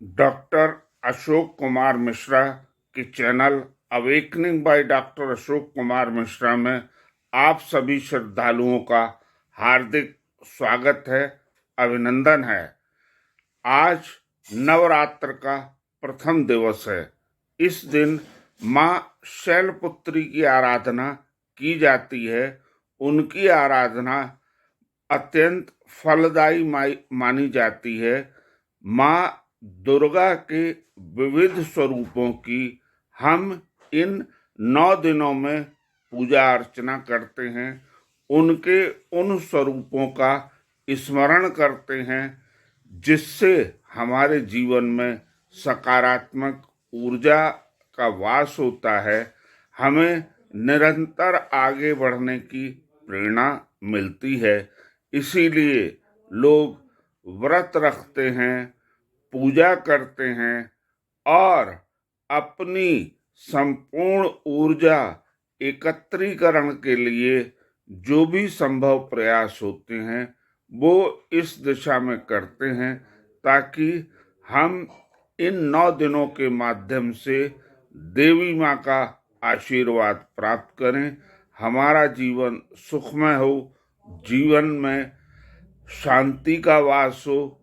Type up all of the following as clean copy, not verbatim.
Doctor Ashok Kumar Mishra के channel awakening by doctor Ashok Kumar Mishra में आप सभी श्रद्धालुओं का हार्दिक स्वागत है, अभिनंदन है। आज नवरात्र का प्रथम दिवस है। इस दिन माँ शैलपुत्री की आराधना की जाती है। उनकी आराधना अत्यंत फलदायी मानी जाती है। माँ दुर्गा के विविध स्वरूपों की हम इन 9 दिनों में पूजा अर्चना करते हैं। उनके उन स्वरूपों का स्मरण करते हैं जिससे हमारे जीवन में सकारात्मक ऊर्जा का वास होता है। हमें निरंतर आगे बढ़ने की प्रेरणा मिलती है। इसीलिए लोग व्रत रखते हैं, पूजा करते हैं और अपनी संपूर्ण ऊर्जा एकत्रीकरण के लिए जो भी संभव प्रयास होते हैं वो इस दिशा में करते हैं ताकि हम इन 9 दिनों के माध्यम से देवी माँ का आशीर्वाद प्राप्त करें, हमारा जीवन सुखमय हो, जीवन में शांति का वास हो,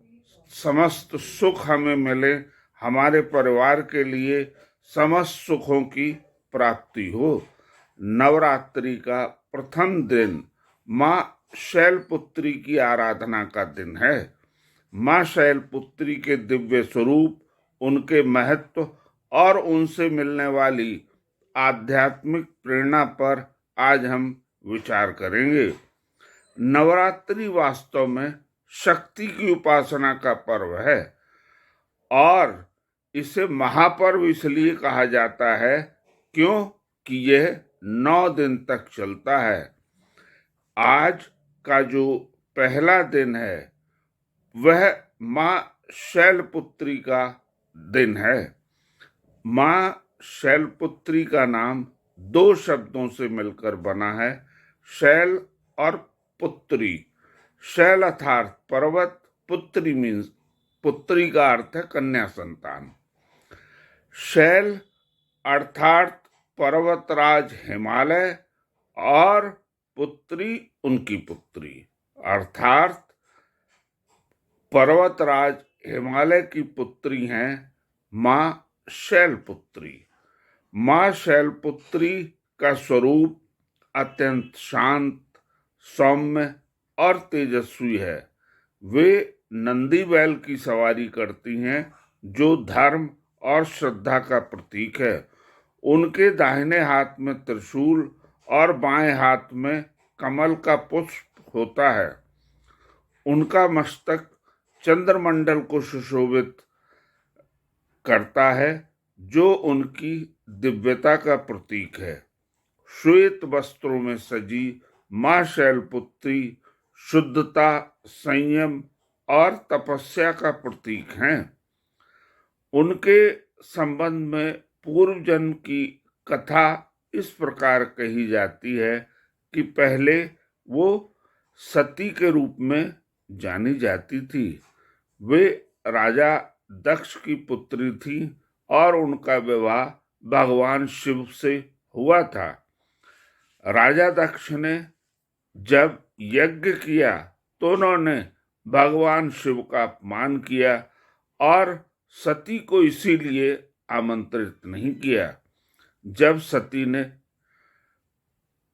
समस्त सुख हमें मिले, हमारे परिवार के लिए समस्त सुखों की प्राप्ति हो। नवरात्रि का प्रथम दिन माँ शैलपुत्री की आराधना का दिन है। माँ शैलपुत्री के दिव्य स्वरूप, उनके महत्व और उनसे मिलने वाली आध्यात्मिक प्रेरणा पर आज हम विचार करेंगे। नवरात्रि वास्तव में शक्ति की उपासना का पर्व है और इसे महापर्व इसलिए कहा जाता है क्योंकि यह 9 दिन तक चलता है। आज का जो पहला दिन है वह माँ शैलपुत्री का दिन है। माँ शैलपुत्री का नाम 2 शब्दों से मिलकर बना है, शैल और पुत्री। शैल अर्थात पर्वत, पुत्री मीन्स पुत्री का अर्थ है कन्या संतान। शैल अर्थात पर्वतराज हिमालय और पुत्री उनकी पुत्री, अर्थात पर्वतराज हिमालय की पुत्री हैं माँ शैलपुत्री। माँ शैलपुत्री का स्वरूप अत्यंत शांत, सौम्य और तेजस्वी है। वे नंदी बैल की सवारी करती हैं जो धर्म और श्रद्धा का प्रतीक है। उनके दाहिने हाथ में त्रिशूल और बाएं हाथ में कमल का पुष्प होता है। उनका मस्तक चंद्रमंडल को सुशोभित करता है जो उनकी दिव्यता का प्रतीक है। श्वेत वस्त्रों में सजी माँ शैलपुत्री शुद्धता, संयम और तपस्या का प्रतीक हैं। उनके संबंध में पूर्व जन्म की कथा इस प्रकार कही जाती है कि पहले वो सती के रूप में जानी जाती थी। वे राजा दक्ष की पुत्री थी और उनका विवाह भगवान शिव से हुआ था। राजा दक्ष ने जब यज्ञ किया तो उन्होंने भगवान शिव का अपमान किया और सती को इसीलिए आमंत्रित नहीं किया। जब सती ने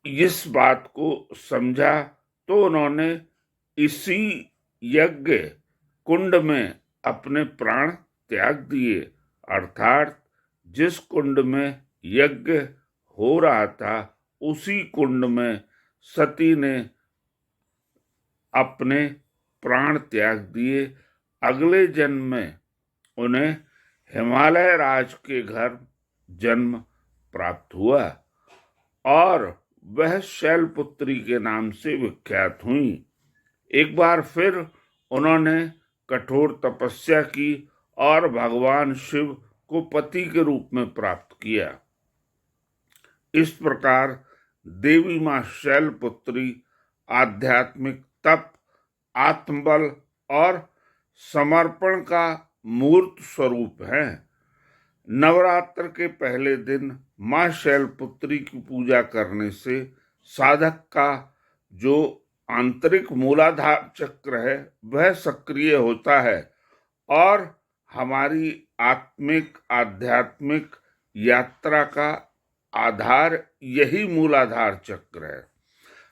इस बात को समझा तो उन्होंने इसी यज्ञ कुंड में अपने प्राण त्याग दिए, अर्थात जिस कुंड में यज्ञ हो रहा था उसी कुंड में सती ने अपने प्राण त्याग दिए। अगले जन्म में उन्हें हिमालय राज के घर जन्म प्राप्त हुआ और वह शैलपुत्री के नाम से विख्यात हुई। एक बार फिर उन्होंने कठोर तपस्या की और भगवान शिव को पति के रूप में प्राप्त किया। इस प्रकार देवी माँ शैलपुत्री आध्यात्मिक तप, आत्मबल और समर्पण का मूर्त स्वरूप हैं। नवरात्र के पहले दिन मां शैलपुत्री की पूजा करने से साधक का जो आंतरिक मूलाधार चक्र है वह सक्रिय होता है और हमारी आत्मिक आध्यात्मिक यात्रा का आधार यही मूलाधार चक्र है।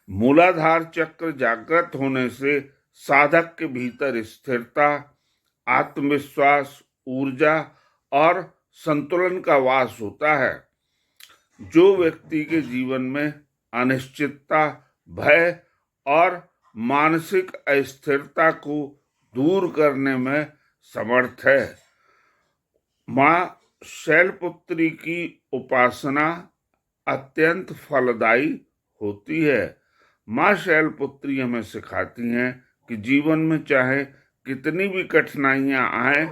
मूलाधार चक्र जागृत होने से साधक के भीतर स्थिरता, आत्मविश्वास, ऊर्जा और संतुलन का वास होता है। जो व्यक्ति के जीवन में अनिश्चितता, भय और मानसिक अस्थिरता को दूर करने में समर्थ है, मां शैलपुत्री की उपासना अत्यंत फलदायी होती है। मां शैलपुत्री हमें सिखाती हैं कि जीवन में चाहे कितनी भी कठिनाइयां आए,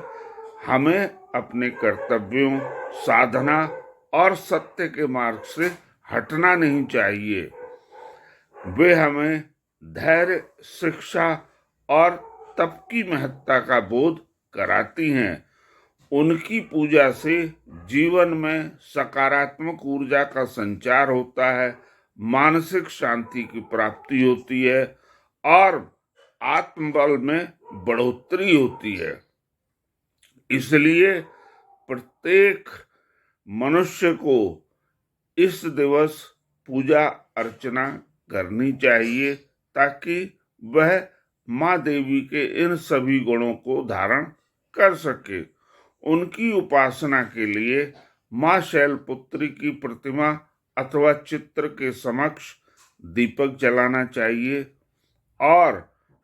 हमें अपने कर्तव्यों, साधना और सत्य के मार्ग से हटना नहीं चाहिए। वे हमें धैर्य, शिक्षा और तप की महत्ता का बोध कराती हैं। उनकी पूजा से जीवन में सकारात्मक ऊर्जा का संचार होता है, मानसिक शांति की प्राप्ति होती है और आत्मबल में बढ़ोतरी होती है। इसलिए प्रत्येक मनुष्य को इस दिवस पूजा अर्चना करनी चाहिए ताकि वह मां देवी के इन सभी गुणों को धारण कर सके। उनकी उपासना के लिए मां शैलपुत्री की प्रतिमा अथवा चित्र के समक्ष दीपक जलाना चाहिए और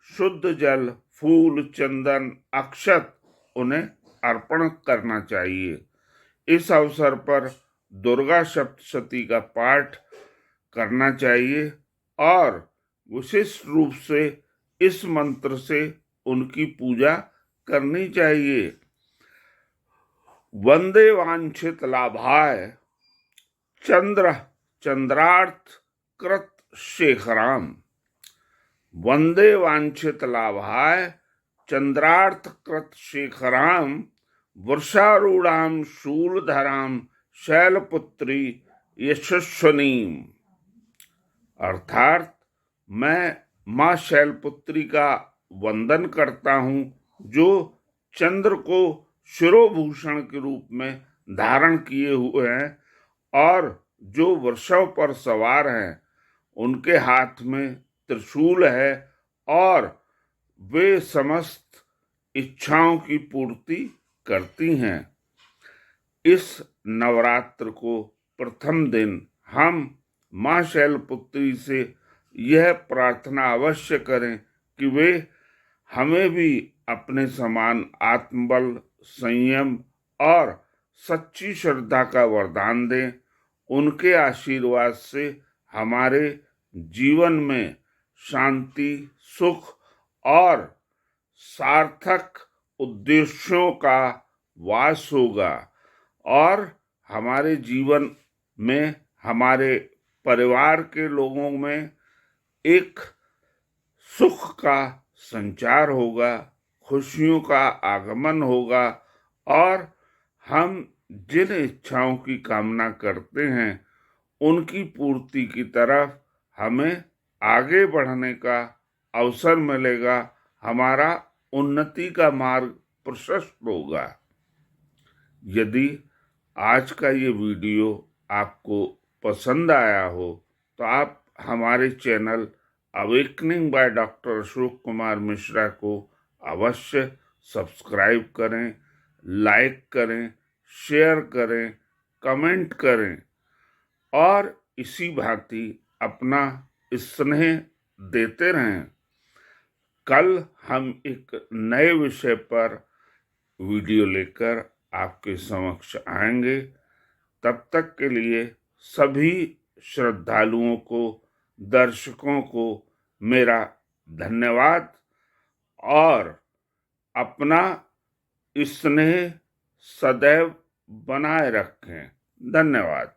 शुद्ध जल, फूल, चंदन, अक्षत उन्हें अर्पण करना चाहिए। इस अवसर पर दुर्गा सप्तशती का पाठ करना चाहिए और विशिष्ट रूप से इस मंत्र से उनकी पूजा करनी चाहिए। वंदे वांछित लाभाय चंद्रार्थ कृत शेखराम। वंदे वांछित लाभाय चंद्रार्थ कृत शेखराम वर्षारूढ़ाम शूलधराम शैलपुत्री यशस्विनीम। अर्थात मैं मां शैलपुत्री का वंदन करता हूं जो चंद्र को शिरोभूषण के रूप में धारण किए हुए हैं और जो वृषभ पर सवार हैं। उनके हाथ में त्रिशूल है और वे समस्त इच्छाओं की पूर्ति करती हैं। इस नवरात्र को प्रथम दिन हम मां शैलपुत्री से यह प्रार्थना अवश्य करें कि वे हमें भी अपने समान आत्मबल, संयम और सच्ची श्रद्धा का वरदान दें। उनके आशीर्वाद से हमारे जीवन में शांति, सुख और सार्थक उद्देश्यों का वास होगा और हमारे जीवन में, हमारे परिवार के लोगों में एक सुख का संचार होगा, खुशियों का आगमन होगा और हम जिन इच्छाओं की कामना करते हैं उनकी पूर्ति की तरफ हमें आगे बढ़ने का अवसर मिलेगा। हमारा उन्नति का मार्ग प्रशस्त होगा। यदि आज का ये वीडियो आपको पसंद आया हो तो आप हमारे channel awakening by doctor Ashok Kumar Mishra को अवश्य सब्सक्राइब करें, लाइक करें, शेयर करें, कमेंट करें और इसी भांति अपना स्नेह देते रहें। कल हम एक नए विषय पर वीडियो लेकर आपके समक्ष आएंगे। तब तक के लिए सभी श्रद्धालुओं को, दर्शकों को मेरा धन्यवाद और अपना स्नेह सदैव बनाए रखें। धन्यवाद।